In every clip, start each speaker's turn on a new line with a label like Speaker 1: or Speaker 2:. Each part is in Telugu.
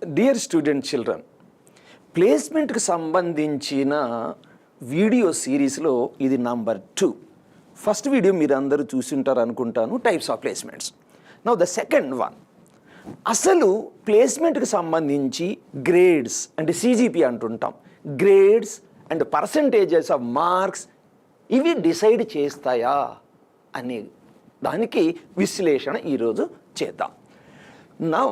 Speaker 1: డియర్ స్టూడెంట్ చిల్డ్రన్, ప్లేస్మెంట్కి సంబంధించిన వీడియో సిరీస్లో ఇది నంబర్ 2. ఫస్ట్ వీడియో మీరు అందరూ చూసింటారు అనుకుంటాను, types of placements. Now the second one, అసలు ప్లేస్మెంట్కి సంబంధించి గ్రేడ్స్ అంటే సిజిపి అంటుంటాం, grades and percentages of marks ఇవి డిసైడ్ చేస్తాయా అనే దానికి విశ్లేషణ ఈరోజు చేద్దాం. Now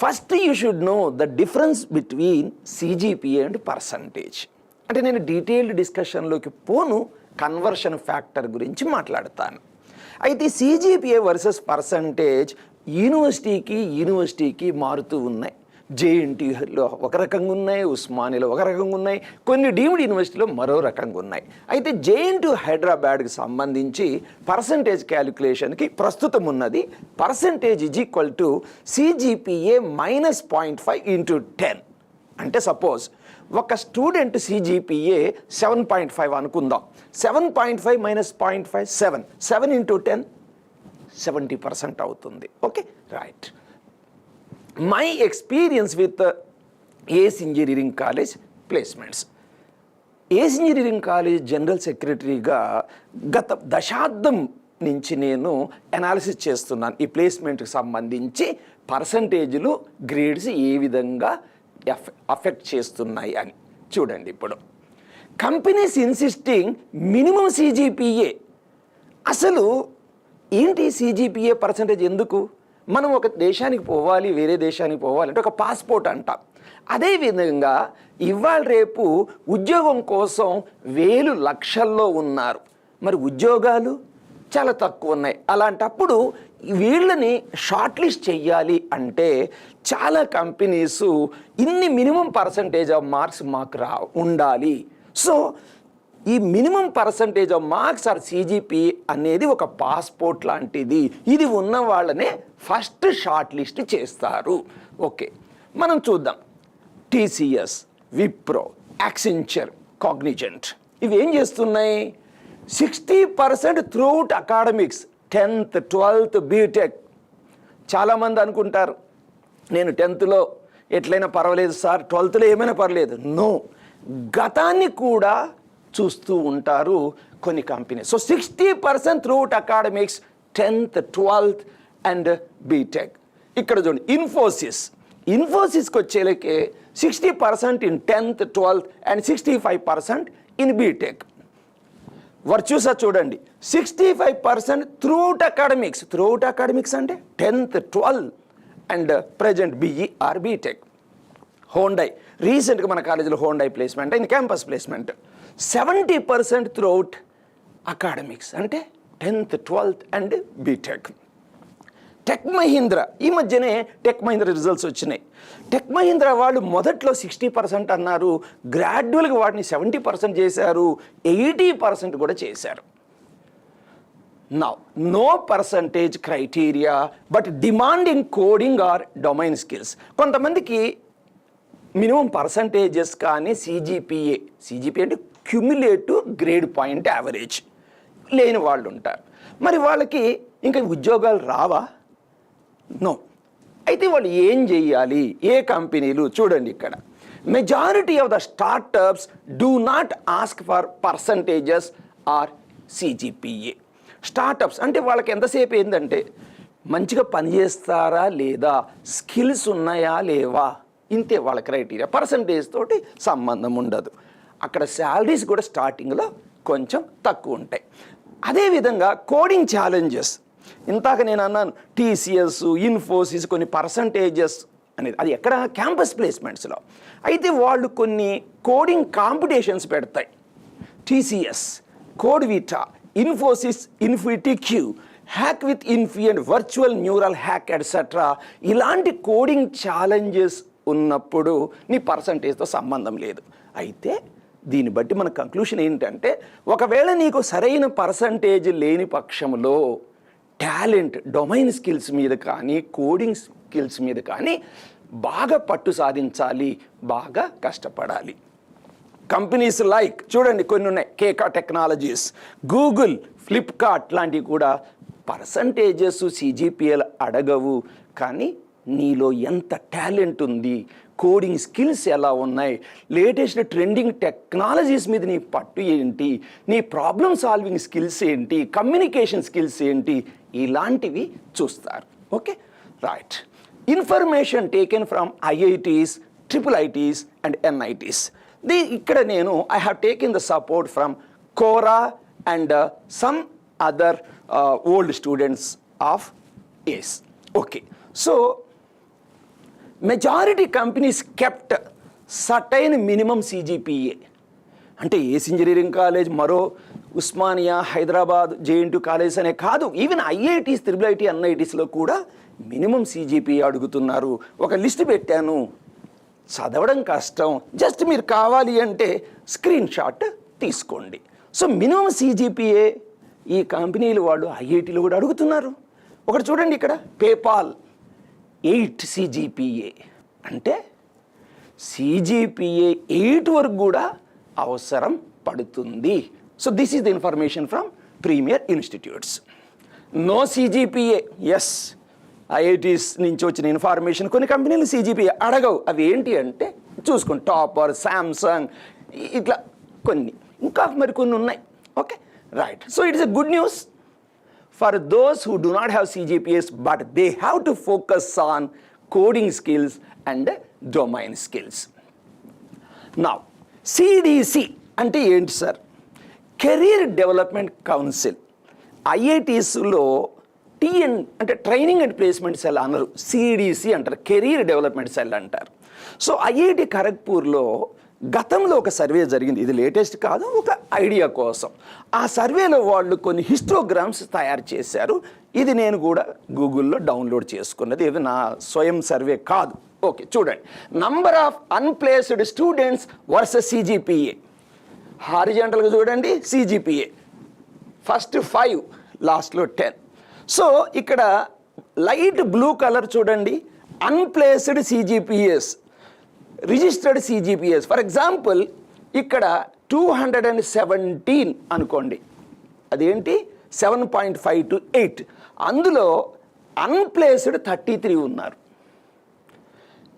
Speaker 1: first you should know the difference between CGPA and percentage. అంటే నేను డీటెయిల్డ్ డిస్కషన్లోకి పోను, కన్వర్షన్ ఫ్యాక్టర్ గురించి మాట్లాడతాను. అయితే సిజిపిఏ వర్సెస్ పర్సంటేజ్ యూనివర్సిటీకి మారుతూ ఉన్నాయి. జేఎన్టీయూలో ఒక రకంగా ఉన్నాయి, ఉస్మానియాలో ఒక రకంగా ఉన్నాయి, కొన్ని డీమ్డ్ యూనివర్సిటీలో మరో రకంగా ఉన్నాయి. అయితే జేఎన్టీయూ హైదరాబాద్కి సంబంధించి పర్సంటేజ్ క్యాలిక్యులేషన్కి ప్రస్తుతం ఉన్నది percentage is equal to CGPA -0.5 × 10. అంటే సపోజ్ ఒక స్టూడెంట్ సిజిపిఏ 7.5 అనుకుందాం. 7.5 - 0.5 7. 7 × 10 70% అవుతుంది. Okay, right. My experience with ACE Engineering College placements. ACE Engineering College general సెక్రటరీగా గత దశాబ్దం నుంచి నేను అనాలిసిస్ చేస్తున్నాను ఈ ప్లేస్మెంట్కి సంబంధించి పర్సంటేజ్లు, గ్రేడ్స్ ఏ విధంగా అఫెక్ట్ చేస్తున్నాయి అని. చూడండి, ఇప్పుడు కంపెనీస్ ఇన్సిస్టింగ్ మినిమం సిజిపిఏ. అసలు ఏంటి సిజిపిఏ పర్సంటేజ్? ఎందుకు? మనం ఒక దేశానికి పోవాలి, వేరే దేశానికి పోవాలంటే ఒక పాస్పోర్ట్ అంటాం. అదేవిధంగా ఇవాళ రేపు ఉద్యోగం కోసం వేలు లక్షల్లో ఉన్నారు, మరి ఉద్యోగాలు చాలా తక్కువ ఉన్నాయి. అలాంటప్పుడు వీళ్ళని షార్ట్ లిస్ట్ చెయ్యాలి అంటే చాలా కంపెనీస్ ఇన్ని మినిమం పర్సంటేజ్ ఆఫ్ మార్క్స్ మాకు ఉండాలి. సో ఈ minimum percentage of marks or CGPA అనేది ఒక పాస్పోర్ట్ లాంటిది. ఇది ఉన్న వాళ్ళనే ఫస్ట్ షార్ట్ లిస్ట్ చేస్తారు. ఓకే, మనం చూద్దాం. టీసీఎస్, విప్రో, యాక్సెంచర్, కాగ్నిజెంట్ ఇవి ఏం చేస్తున్నాయి? 60% throughout academics, 10th 12th BTech. చాలామంది అనుకుంటారు నేను 10thలో ఎట్లయినా పర్వాలేదు సార్, 12thలో ఏమైనా పర్లేదు. నో, గతాన్ని కూడా చూస్తూ ఉంటారు కొన్ని companies. So 60% throughout academics, 10th 12th and BTech. ఇక్కడ చూడండి, ఇన్ఫోసిస్కి వచ్చేలకే 60% in 10th 12th and 65% in BTech. Virtusa చూడండి, 65% త్రూఅవుట్ అకాడమిక్స్ అంటే 10th 12th and present BE or BTech. Hyundai, రీసెంట్గా మన కాలేజీలో Hyundai placement in campus placement. 70% throughout academics అంటే 10th 12th and BTech. Tech Mahindra, ఈ మధ్యనే టెక్ మహీంద్రా రిజల్ట్స్ వచ్చినాయి. టెక్ మహీంద్రా వాళ్ళు మొదట్లో 60% అన్నారు, గ్రాడ్యువల్గా వాటిని 70% చేశారు, 80% కూడా చేశారు. No percentage criteria but demanding coding or domain skills. కొంతమందికి మినిమం పర్సంటేజెస్ కానీ సిజిపిఏ అంటే క్యుములేటివ్ గ్రేడ్ పాయింట్ యావరేజ్ లేని వాళ్ళు ఉంటారు. మరి వాళ్ళకి ఇంకా ఉద్యోగాలు రావా? నో. అయితే వాళ్ళు ఏం చేయాలి? ఏ కంపెనీలు? చూడండి, ఇక్కడ majority of the startups do not ask for percentages or CGPA. Startups అంటే వాళ్ళకి ఎంతసేపు ఏంటంటే మంచిగా పనిచేస్తారా లేదా, స్కిల్స్ ఉన్నాయా లేవా, ఇంతే వాళ్ళ క్రైటీరియా. పర్సంటేజ్ తోటి సంబంధం ఉండదు. అక్కడ శాలరీస్ కూడా స్టార్టింగ్లో కొంచెం తక్కువ ఉంటాయి. అదేవిధంగా కోడింగ్ ఛాలెంజెస్, ఇంతాక నేను అన్నాను టీసీఎస్, ఇన్ఫోసిస్ కొన్ని పర్సంటేజెస్ అనేది, అది ఎక్కడ? క్యాంపస్ ప్లేస్మెంట్స్లో. అయితే వాళ్ళు కొన్ని కోడింగ్ కాంపిటీషన్స్ పెడతాయి. TCS, CodeVita, Infosys, Infinity Q, hack with Infy and virtual neural hack etcetera. ఇలాంటి కోడింగ్ ఛాలెంజెస్ ఉన్నప్పుడు నీ పర్సంటేజ్తో సంబంధం లేదు. అయితే దీన్ని బట్టి మన కంక్లూషన్ ఏంటంటే, ఒకవేళ నీకు సరైన పర్సంటేజ్ లేని పక్షంలో టాలెంట్, డొమైన్ స్కిల్స్ మీద కానీ కోడింగ్ స్కిల్స్ మీద కానీ బాగా పట్టు సాధించాలి, బాగా కష్టపడాలి. కంపెనీస్ లైక్ చూడండి కొన్ని ఉన్నాయి, కేకా టెక్నాలజీస్, గూగుల్, ఫ్లిప్కార్ట్ లాంటివి కూడా పర్సంటేజెస్ సిజిపిఎల్ అడగవు, కానీ నీలో ఎంత టాలెంట్ ఉంది, కోడింగ్ స్కిల్స్ ఎలా ఉన్నాయి, లేటెస్ట్ ట్రెండింగ్ టెక్నాలజీస్ మీద నీ పట్టు ఏంటి, నీ ప్రాబ్లమ్ సాల్వింగ్ స్కిల్స్ ఏంటి, కమ్యూనికేషన్ స్కిల్స్ ఏంటి, ఇలాంటివి చూస్తారు. Okay, right. Information taken from IITs, triple ITs and NITs. ఇక్కడ నేను I have taken the support from Quora and some other old students of ACE. Okay, so majority companies kept certain minimum CGPA. అంటే ఏస్ ఇంజనీరింగ్ కాలేజ్, మరో ఉస్మానియా, హైదరాబాద్, JNTU కాలేజ్ అనే కాదు, ఈవెన్ ఐఐటీస్, ట్రిపుల్ ఐటీ, ఎన్ఐటీస్లో కూడా మినిమం CGPA అడుగుతున్నారు. ఒక లిస్ట్ పెట్టాను, చదవడం కష్టం, జస్ట్ మీరు కావాలి అంటే స్క్రీన్ షాట్ తీసుకోండి. సో మినిమం CGPA ఈ కంపెనీలు వాళ్ళు ఐఐటీలో కూడా అడుగుతున్నారు. ఒకటి చూడండి, ఇక్కడ పేపాల్ 8 CGPA, అంటే CGPA 8 వరకు కూడా అవసరం పడుతుంది. So this is the information from premier institutes. No CGPA, yes, IITs నుంచి వచ్చిన ఇన్ఫర్మేషన్. కొన్ని కంపెనీలు CGPA అడగవు. అవి ఏంటి అంటే చూసుకోండి, టాపర్, శాంసంగ్, ఇట్లా కొన్ని, ఇంకా మరికొన్ని ఉన్నాయి. Okay, right. So it's a good news for those who do not have CGPAs, but they have to focus on coding skills and domain skills. Now, CDC అంటే ఏంటి సార్? Career development council. ఐఐటీస్లో TN అంటే ట్రైనింగ్ అండ్ ప్లేస్మెంట్ సెల్ అనరు, CDC అంటారు, కెరీర్ డెవలప్మెంట్ సెల్ అంటారు. సో ఐఐటి ఖరగ్పూర్లో గతంలో ఒక సర్వే జరిగింది, ఇది లేటెస్ట్ కాదు, ఒక ఐడియా కోసం. ఆ సర్వేలో వాళ్ళు కొన్ని హిస్టోగ్రామ్స్ తయారు చేశారు. ఇది నేను కూడా గూగుల్లో డౌన్లోడ్ చేసుకున్నది, ఇది నా స్వయం సర్వే కాదు. ఓకే, చూడండి, number of unplaced students versus CGPA. హారిజాంటల్గా చూడండి, CGPA ఫస్ట్ 5, లాస్ట్లో 10. సో ఇక్కడ లైట్ బ్లూ కలర్ చూడండి, అన్ప్లేస్డ్ CGPAs, registered CGPAs. For example ఇక్కడ 217 అనుకోండి, అదేంటి 7.5 to 8. అందులో అన్ప్లేస్డ్ 33 ఉన్నారు.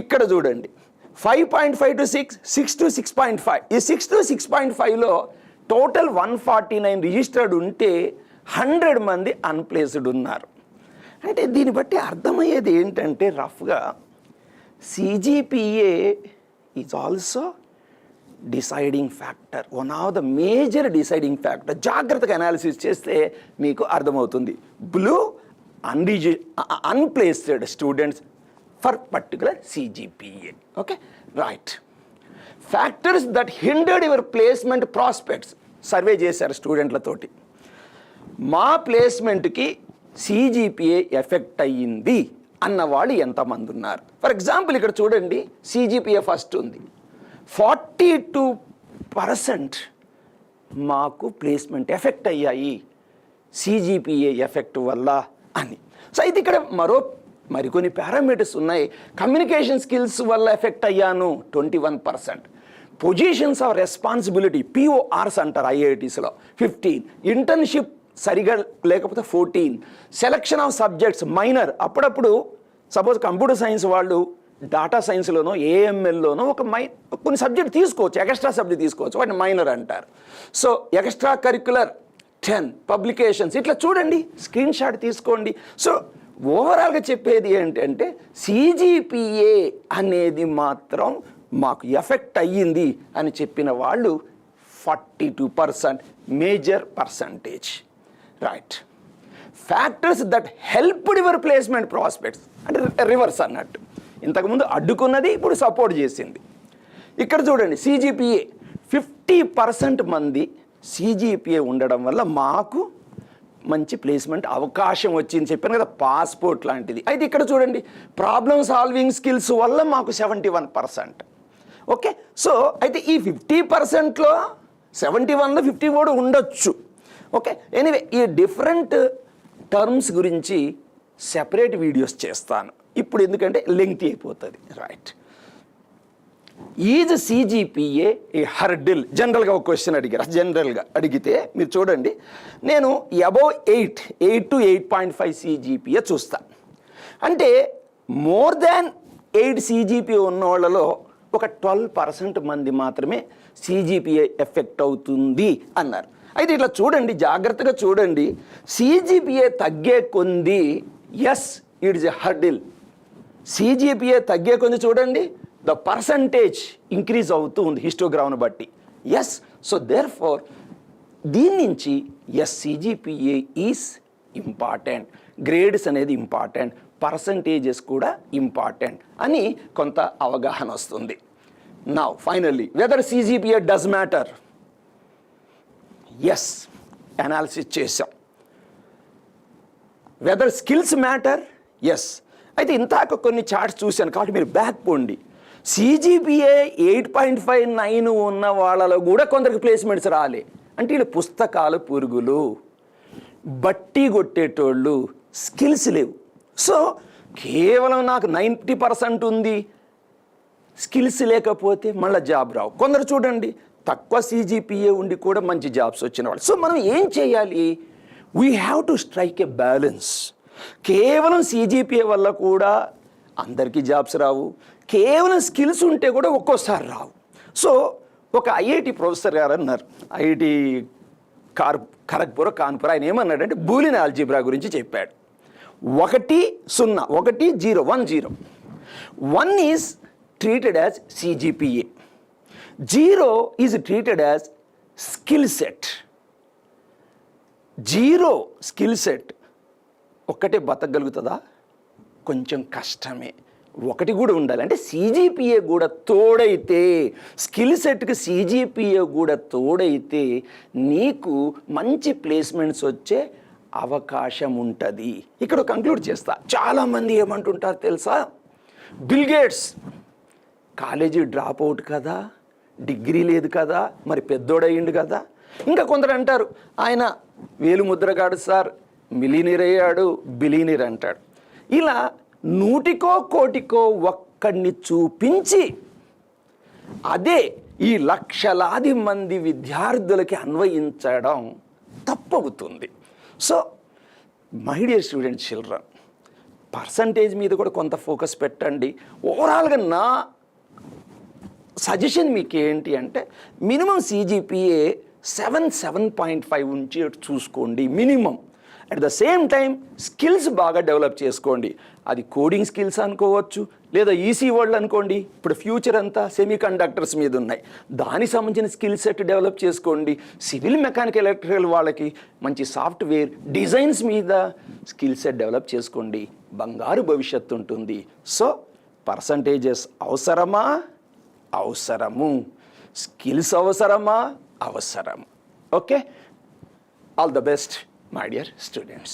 Speaker 1: ఇక్కడ చూడండి 5.5 to 6, 6 to 6.5. ఈ 6 to 6.5లో టోటల్ 149 రిజిస్టర్డ్ ఉంటే 100 మంది అన్ప్లేస్డ్ ఉన్నారు. అంటే దీన్ని బట్టి అర్థమయ్యేది ఏంటంటే రఫ్గా CGPA is also deciding factor, one of the major deciding factor. జాగ్రత్తగా అనాలిసిస్ చేస్తే మీకు అర్థమవుతుంది. Blue unplaced students for particular CGPA. Okay, right. Factors that hindered your placement prospects. Survey చేశారు స్టూడెంట్లతోటి, మా ప్లేస్మెంట్కి CGPA ఎఫెక్ట్ అయ్యింది అన్నవాళ్ళు ఎంతమంది ఉన్నారు? ఫర్ ఎగ్జాంపుల్ ఇక్కడ చూడండి, CGPA ఫస్ట్ ఉంది, 42% మాకు ప్లేస్మెంట్ ఎఫెక్ట్ అయ్యాయి CGPA ఎఫెక్ట్ వల్ల అని. సో అయితే ఇక్కడ మరికొన్ని పారామీటర్స్ ఉన్నాయి. కమ్యూనికేషన్ స్కిల్స్ వల్ల ఎఫెక్ట్ అయ్యాను 21%. పొజిషన్స్ ఆఫ్ రెస్పాన్సిబిలిటీ, PORs అంటారు ఐఐటీస్లో, 15. ఇంటర్న్షిప్ సరిగా లేకపోతే 14. Selection of subjects minor. అప్పుడప్పుడు సపోజ్ కంప్యూటర్ సైన్స్ వాళ్ళు డాటా సైన్స్లోనో AMLలోనో కొన్ని సబ్జెక్ట్ తీసుకోవచ్చు, ఎక్స్ట్రా సబ్జెక్ట్ తీసుకోవచ్చు, వాటిని మైనర్ అంటారు. So extra curricular 10. పబ్లికేషన్స్. ఇట్లా చూడండి, స్క్రీన్ షాట్ తీసుకోండి. సో ఓవరాల్గా చెప్పేది ఏంటంటే CGPA అనేది మాత్రం మాకు ఎఫెక్ట్ అయ్యింది అని చెప్పిన వాళ్ళు 42%, major percentage. Right. Factors that helped your placement prospects అంటే రివర్స్ అన్నట్టు, ఇంతకుముందు అడ్డుకున్నది ఇప్పుడు సపోర్ట్ చేసింది. ఇక్కడ చూడండి, CGPA 50% మంది CGPA ఉండడం వల్ల మాకు మంచి ప్లేస్మెంట్ అవకాశం వచ్చింది చెప్పాను కదా, పాస్పోర్ట్ లాంటిది. అయితే ఇక్కడ చూడండి, ప్రాబ్లమ్ సాల్వింగ్ స్కిల్స్ వల్ల మాకు 71%. ఓకే, సో అయితే ఈ 50%లో 71లో 50 కూడా ఉండొచ్చు. ఓకే, ఎనీవే ఈ డిఫరెంట్ టర్మ్స్ గురించి సెపరేట్ వీడియోస్ చేస్తాను ఇప్పుడు, ఎందుకంటే లెంగ్తీ అయిపోతుంది. Right. Is CGPA A hurdle? జనరల్గా ఒక క్వశ్చన్ అడిగారు, జనరల్గా అడిగితే మీరు చూడండి, నేను అబౌవ్ 8 to 8.5 CGPA చూస్తాను. అంటే మోర్ దాన్ 8 CGPA ఉన్న వాళ్ళలో ఒక 12% మంది మాత్రమే CGPA ఎఫెక్ట్ అవుతుంది అన్నారు. అయితే ఇట్లా చూడండి, జాగ్రత్తగా చూడండి. CGPA తగ్గే కొంది as it is a hurdle. CGPA తగ్గే కొంది చూడండి ద పర్సంటేజ్ ఇంక్రీజ్ అవుతూ ఉంది హిస్టోగ్రామ్ను బట్టి. ఎస్, సో దేర్ ఫోర్ దీని నుంచి yes CGPA is important, grades అనేది ఇంపార్టెంట్, పర్సంటేజెస్ కూడా ఇంపార్టెంట్ అని కొంత అవగాహన వస్తుంది. Now finally whether CGPA does matter, yes analysis చేసాం. Whether skills matter, yes. అయితే ఇంతాక కొన్ని చార్ట్స్ చూశాను కాబట్టి మీరు బ్యాక్ పోండి. CGPA 8.59 ఉన్న వాళ్ళలో కూడా కొందరికి ప్లేస్మెంట్స్ రాలే. అంటే వీళ్ళు పుస్తకాలు పురుగులు, బట్టి కొట్టేటోళ్ళు, స్కిల్స్ లేవు. సో కేవలం నాకు 90% ఉంది, స్కిల్స్ లేకపోతే మళ్ళీ జాబ్ రావు. కొందరు చూడండి తక్కువ CGPA ఉండి కూడా మంచి జాబ్స్ వచ్చిన వాళ్ళు. సో మనం ఏం చేయాలి? We have to strike a balance. కేవలం CGPA వల్ల కూడా అందరికీ జాబ్స్ రావు, కేవలం స్కిల్స్ ఉంటే కూడా ఒక్కోసారి రావు. సో ఒక IIT ప్రొఫెసర్ గారు అన్నారు, IIT ఖరగ్పూర్ కాన్పూర్, ఆయన ఏమన్నాడంటే బూలియన్ ఆల్జీబ్రా గురించి చెప్పాడు. 1 0 1 0 1 0 1 is treated as CGPA, 0 is treated as skill set. 0 skill set ఒక్కటే బతకగలుగుతుందా? కొంచెం కష్టమే. 1 కూడా ఉండాలి. అంటే CGPA కూడా తోడైతే, స్కిల్ సెట్కి CGPA కూడా తోడైతే నీకు మంచి ప్లేస్మెంట్స్ వచ్చే అవకాశం ఉంటుంది. ఇక్కడ కంక్లూడ్ చేస్తా. చాలామంది ఏమంటుంటారు తెలుసా, bill gates college drop out కదా, డిగ్రీ లేదు కదా, మరి పెద్దోడయ్యిండు కదా. ఇంకా కొందరు అంటారు ఆయన వేలుముద్రగాడు సార్, మిలీనీర్ అయ్యాడు, బిలీనీర్ అంటాడు. ఇలా 100కో 1,00,00,000కో ఒక్కడిని చూపించి అదే ఈ లక్షలాది మంది విద్యార్థులకి అన్వయించడం తప్పవుతుంది. So my dear student children, percentage మీద కూడా కొంత ఫోకస్ పెట్టండి. ఓవరాల్గా నా సజెషన్ మీకు ఏంటి అంటే మినిమం CGPA 7.5 ఉంచి చూసుకోండి minimum. At the same time skills బాగా డెవలప్ చేసుకోండి. అది కోడింగ్ స్కిల్స్ అనుకోవచ్చు, లేదా ఈసీ వరల్డ్ అనుకోండి. ఇప్పుడు ఫ్యూచర్ అంతా సెమీ కండక్టర్స్ మీద ఉన్నాయి, దానికి సంబంధించిన స్కిల్ సెట్ డెవలప్ చేసుకోండి. సివిల్ మెకానికల్ ఎలక్ట్రికల్ వాళ్ళకి మంచి సాఫ్ట్వేర్ డిజైన్స్ మీద స్కిల్ సెట్ డెవలప్ చేసుకోండి. బంగారు భవిష్యత్తు ఉంటుంది. సో పర్సంటేజెస్ అవసరమా? అవసరము. స్కిల్స్ అవసరమా? అవసరం. Okay, all the best my dear students.